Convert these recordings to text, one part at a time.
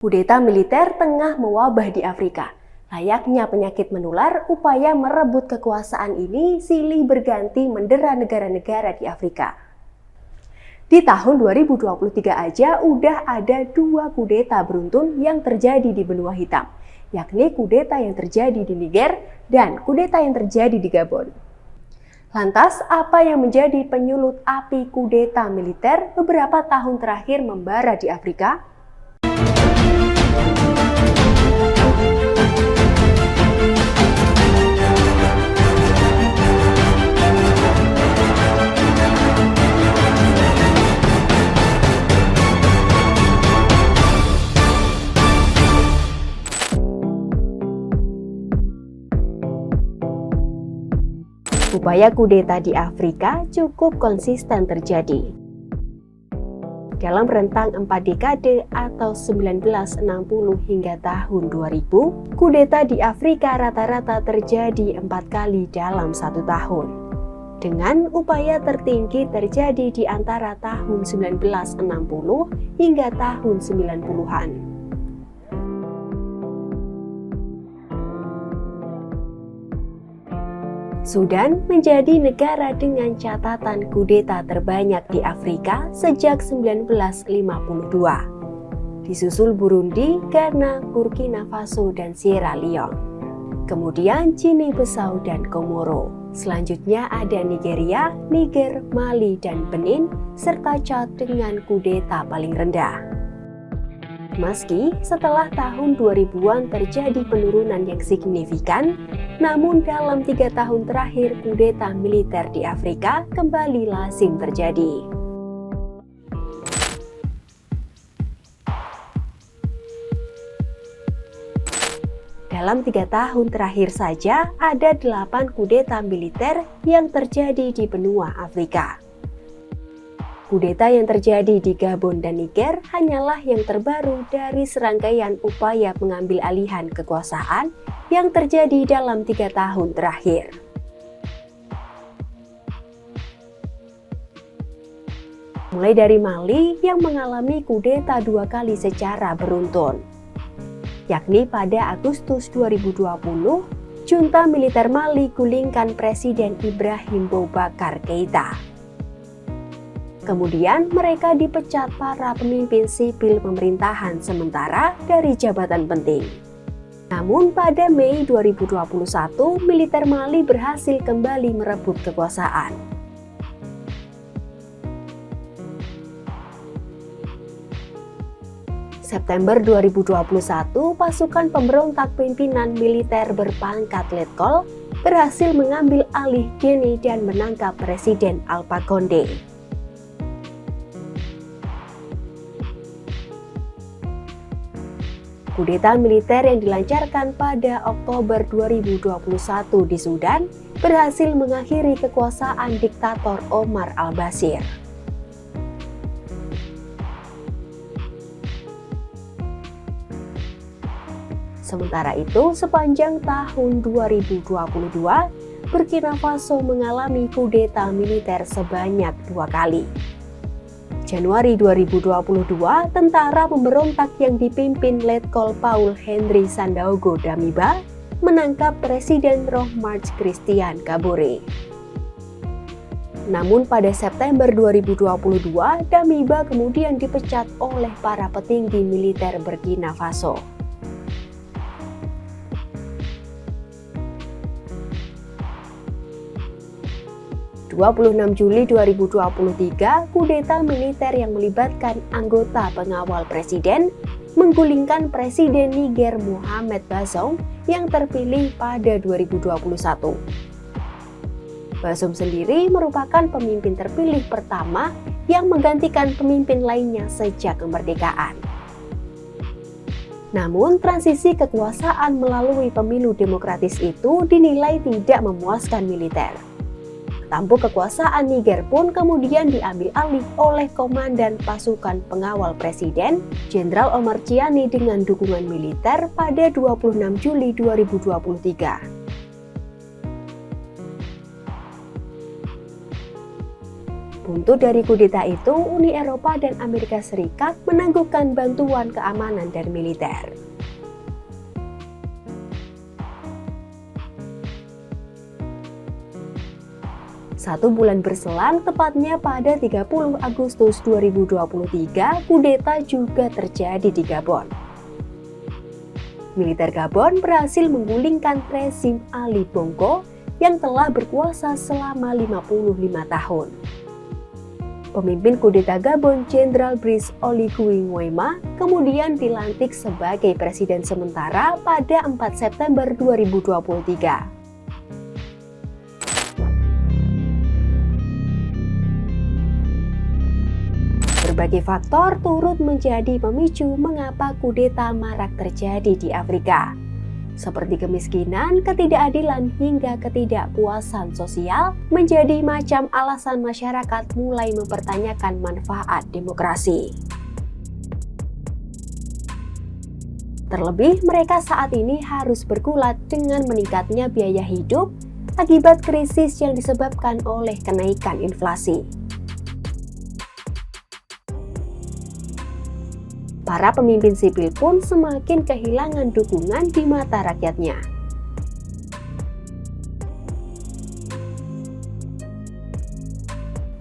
Kudeta militer tengah mewabah di Afrika. Layaknya penyakit menular, upaya merebut kekuasaan ini silih berganti mendera negara-negara di Afrika. Di tahun 2023 aja udah ada 2 kudeta beruntun yang terjadi di benua hitam, yakni kudeta yang terjadi di Niger dan kudeta yang terjadi di Gabon. Lantas, apa yang menjadi penyulut api kudeta militer beberapa tahun terakhir membara di Afrika? Upaya kudeta di Afrika cukup konsisten terjadi. Dalam rentang 4 dekade atau 1960 hingga tahun 2000, kudeta di Afrika rata-rata terjadi 4 kali dalam 1 tahun. Dengan upaya tertinggi terjadi di antara tahun 1960 hingga tahun 90-an. Sudan menjadi negara dengan catatan kudeta terbanyak di Afrika sejak 1952. Disusul Burundi, Ghana, Burkina Faso, dan Sierra Leone. Kemudian Guinea-Bissau dan Komoro. Selanjutnya ada Nigeria, Niger, Mali, dan Benin, serta Chad dengan kudeta paling rendah. Meski setelah tahun 2000-an terjadi penurunan yang signifikan, namun dalam 3 tahun terakhir kudeta militer di Afrika kembali lazim terjadi. Dalam 3 tahun terakhir saja ada 8 kudeta militer yang terjadi di benua Afrika. Kudeta yang terjadi di Gabon dan Niger hanyalah yang terbaru dari serangkaian upaya pengambil alihan kekuasaan yang terjadi dalam 3 tahun terakhir. Mulai dari Mali yang mengalami kudeta 2 kali secara beruntun, yakni pada Agustus 2020, junta militer Mali gulingkan Presiden Ibrahim Boubacar Keïta. Kemudian mereka dipecat para pemimpin sipil pemerintahan sementara dari jabatan penting. Namun pada Mei 2021, militer Mali berhasil kembali merebut kekuasaan. September 2021, pasukan pemberontak pimpinan militer berpangkat letkol berhasil mengambil alih Guinea dan menangkap Presiden Alpha Condé. Kudeta militer yang dilancarkan pada Oktober 2021 di Sudan berhasil mengakhiri kekuasaan diktator Omar al-Bashir. Sementara itu, sepanjang tahun 2022, Burkina Faso mengalami kudeta militer sebanyak 2 kali. Januari 2022, tentara pemberontak yang dipimpin Letkol Paul Henri Sandaogo Damiba menangkap Presiden Roch-Marc Christian Kabore. Namun pada September 2022, Damiba kemudian dipecat oleh para petinggi militer Burkina Faso. Juli 2023, kudeta militer yang melibatkan anggota pengawal presiden menggulingkan Presiden Niger Mohamed Bazoum yang terpilih pada 2021. Bazoum sendiri merupakan pemimpin terpilih pertama yang menggantikan pemimpin lainnya sejak kemerdekaan. Namun, transisi kekuasaan melalui pemilu demokratis itu dinilai tidak memuaskan militer. Tampuk kekuasaan Niger pun kemudian diambil alih oleh Komandan Pasukan Pengawal Presiden, Jenderal Omar Chiani dengan dukungan militer pada 26 Juli 2023. Buntut dari kudeta itu, Uni Eropa dan Amerika Serikat menangguhkan bantuan keamanan dan militer. Satu bulan berselang, tepatnya pada 30 Agustus 2023, kudeta juga terjadi di Gabon. Militer Gabon berhasil menggulingkan rezim Ali Bongo yang telah berkuasa selama 55 tahun. Pemimpin kudeta Gabon, Jenderal Brice Oligui Nguema, kemudian dilantik sebagai presiden sementara pada 4 September 2023. Berbagai faktor turut menjadi pemicu mengapa kudeta marak terjadi di Afrika, seperti kemiskinan, ketidakadilan, hingga ketidakpuasan sosial menjadi macam alasan masyarakat mulai mempertanyakan manfaat demokrasi. Terlebih, mereka saat ini harus bergulat dengan meningkatnya biaya hidup akibat krisis yang disebabkan oleh kenaikan inflasi. Para pemimpin sipil pun semakin kehilangan dukungan di mata rakyatnya.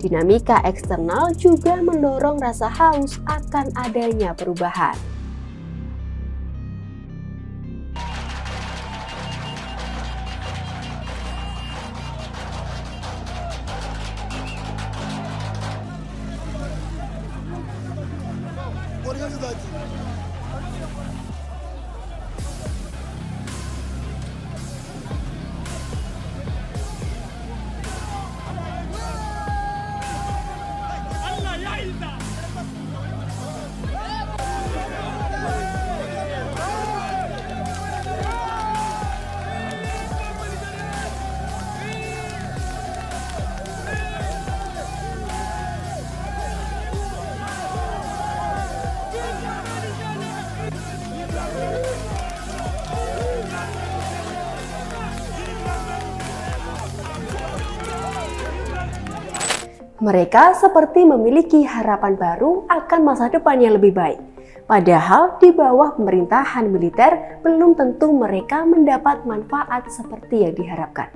Dinamika eksternal juga mendorong rasa haus akan adanya perubahan. Mereka seperti memiliki harapan baru akan masa depan yang lebih baik. Padahal di bawah pemerintahan militer belum tentu mereka mendapat manfaat seperti yang diharapkan.